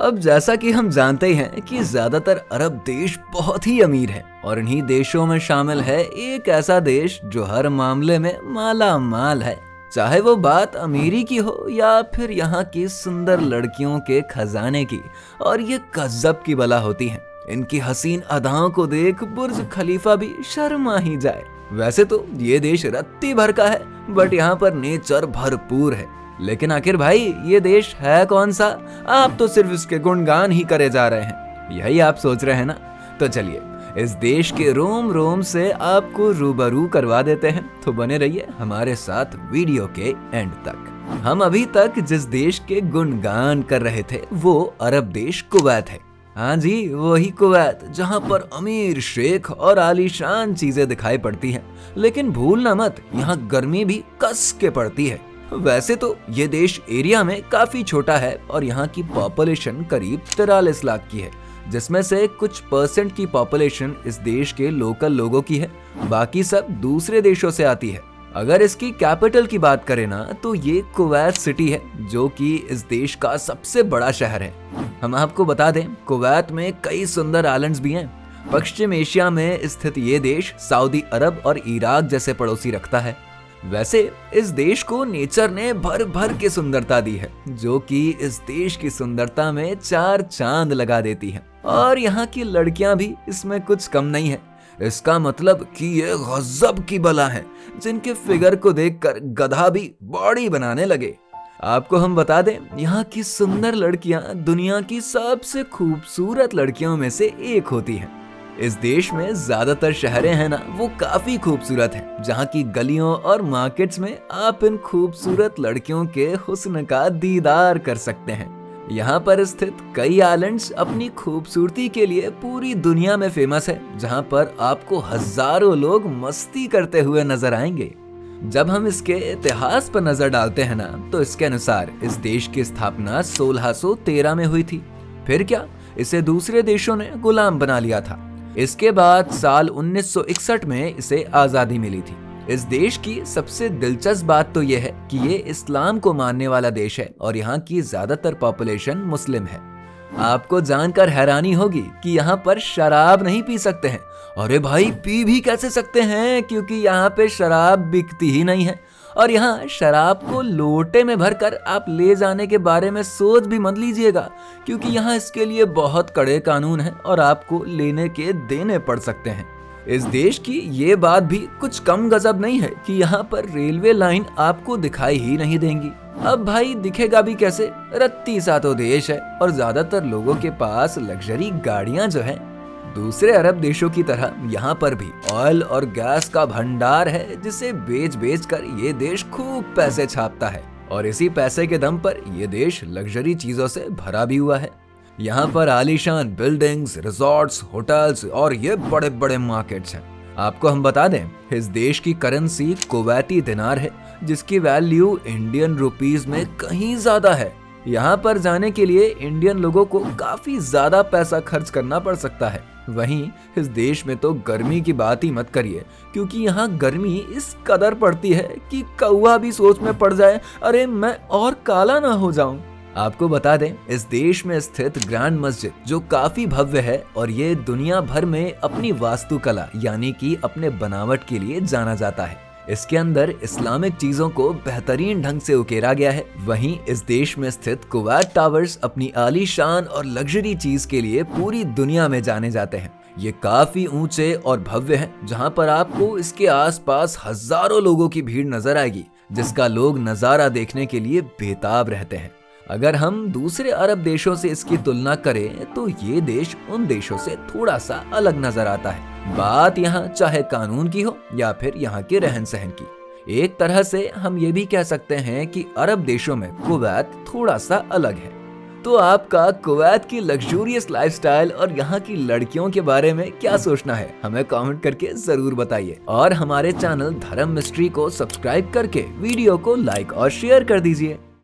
अब जैसा कि हम जानते ही हैं कि ज्यादातर अरब देश बहुत ही अमीर हैं और इन्हीं देशों में शामिल है एक ऐसा देश जो हर मामले में माला माल है, चाहे वो बात अमीरी की हो या फिर यहाँ की सुंदर लड़कियों के खजाने की। और ये गजब की बला होती हैं। इनकी हसीन अदाओं को देख बुर्ज खलीफा भी शर्मा ही जाए। वैसे तो ये देश रत्ती भर का है, बट यहाँ पर नेचर भरपूर है। लेकिन आखिर भाई ये देश है कौन सा? आप तो सिर्फ इसके गुणगान ही करे जा रहे हैं, यही आप सोच रहे हैं ना? तो चलिए इस देश के रोम रोम से आपको रूबरू करवा देते हैं, तो बने रहिए हमारे साथ वीडियो के एंड तक। हम अभी तक जिस देश के गुणगान कर रहे थे वो अरब देश कुवैत है। हाँ जी, वही कुवैत जहाँ पर अमीर शेख और आलीशान चीजें दिखाई पड़ती हैं। लेकिन भूलना मत, यहाँ गर्मी भी कस के पड़ती है। वैसे तो ये देश एरिया में काफी छोटा है और यहाँ की पॉपुलेशन करीब 43 लाख की है, जिसमें से कुछ परसेंट की पॉपुलेशन इस देश के लोकल लोगों की है, बाकी सब दूसरे देशों से आती है। अगर इसकी कैपिटल की बात करें ना, तो ये कुवैत सिटी है, जो कि इस देश का सबसे बड़ा शहर है। हम आपको बता दें, कुवैत में कई सुंदर आइलैंड्स भी हैं। पश्चिम एशिया में स्थित ये देश सऊदी अरब और इराक जैसे पड़ोसी रखता है। वैसे इस देश को नेचर ने भर भर के सुंदरता दी है, जो कि इस देश की सुंदरता में 4 चांद लगा देती है। और यहाँ की लड़कियां भी इसमें कुछ कम नहीं है। इसका मतलब कि ये गजब की बला है, जिनके फिगर को देखकर गधा भी बॉडी बनाने लगे। आपको हम बता दें, यहाँ की सुंदर लड़कियां दुनिया की सबसे खूबसूरत लड़कियों में से एक होती हैं। इस देश में ज्यादातर शहरें हैं ना, वो काफी खूबसूरत हैं, जहाँ की गलियों और मार्केट्स में आप इन खूबसूरत लड़कियों के हुस्न का दीदार कर सकते हैं। यहाँ पर स्थित कई आइलैंड्स अपनी खूबसूरती के लिए पूरी दुनिया में फेमस है, जहाँ पर आपको हजारों लोग मस्ती करते हुए नजर आएंगे। जब हम इसके इतिहास पर नजर डालते हैं ना, तो इसके अनुसार इस देश की स्थापना 1613 में हुई थी। फिर क्या, इसे दूसरे देशों ने गुलाम बना लिया था। इसके बाद साल 1961 में इसे आजादी मिली थी। इस देश की सबसे दिलचस्प बात तो यह है कि ये इस्लाम को मानने वाला देश है और यहाँ की ज्यादातर पॉपुलेशन मुस्लिम है। आपको जानकर हैरानी होगी कि यहाँ पर शराब नहीं पी सकते हैं। अरे भाई, पी भी कैसे सकते हैं, क्योंकि यहाँ पे शराब बिकती ही नहीं है। और यहाँ शराब को लोटे में भरकर आप ले जाने के बारे में सोच भी मत लीजिएगा, क्योंकि यहाँ इसके लिए बहुत कड़े कानून हैं और आपको लेने के देने पड़ सकते हैं। इस देश की ये बात भी कुछ कम गजब नहीं है कि यहाँ पर रेलवे लाइन आपको दिखाई ही नहीं देंगी। अब भाई दिखेगा भी कैसे, रत्ती सा तो देश है और ज्यादातर लोगों के पास लग्जरी गाड़ियां जो हैं। दूसरे अरब देशों की तरह यहाँ पर भी ऑयल और गैस का भंडार है, जिसे बेच बेच कर ये देश खूब पैसे छापता है और इसी पैसे के दम पर ये देश लग्जरी चीजों से भरा भी हुआ है। यहाँ पर आलीशान बिल्डिंग्स, रिजॉर्ट्स, होटल्स और ये बड़े बड़े मार्केट्स हैं। आपको हम बता दें, इस देश की करेंसी कुवैती दिनार है, जिसकी वैल्यू इंडियन रुपीस में कहीं ज्यादा है। यहाँ पर जाने के लिए इंडियन लोगों को काफी ज्यादा पैसा खर्च करना पड़ सकता है। वहीं इस देश में तो गर्मी की बात ही मत करिए, क्योंकि यहाँ गर्मी इस कदर पड़ती है कि कौवा भी सोच में पड़ जाए, अरे मैं और काला ना हो जाऊं। आपको बता दें, इस देश में स्थित ग्रैंड मस्जिद जो काफी भव्य है और ये दुनिया भर में अपनी वास्तुकला यानी कि अपने बनावट के लिए जाना जाता है। इसके अंदर इस्लामिक चीजों को बेहतरीन ढंग से उकेरा गया है। वहीं इस देश में स्थित कुवैत टावर्स अपनी आलीशान और लग्जरी चीज के लिए पूरी दुनिया में जाने जाते हैं। ये काफी ऊंचे और भव्य हैं, जहां पर आपको इसके आसपास हजारों लोगों की भीड़ नजर आएगी, जिसका लोग नजारा देखने के लिए बेताब रहते हैं। अगर हम दूसरे अरब देशों से इसकी तुलना करें तो ये देश उन देशों से थोड़ा सा अलग नजर आता है। बात यहाँ चाहे कानून की हो या फिर यहाँ के रहन सहन की। एक तरह से हम ये भी कह सकते हैं कि अरब देशों में कुवैत थोड़ा सा अलग है। तो आपका कुवैत की लग्जूरियस लाइफस्टाइल और यहाँ की लड़कियों के बारे में क्या सोचना है, हमें कमेंट करके जरूर बताइए। और हमारे चैनल धर्म मिस्ट्री को सब्सक्राइब करके वीडियो को लाइक और शेयर कर दीजिए।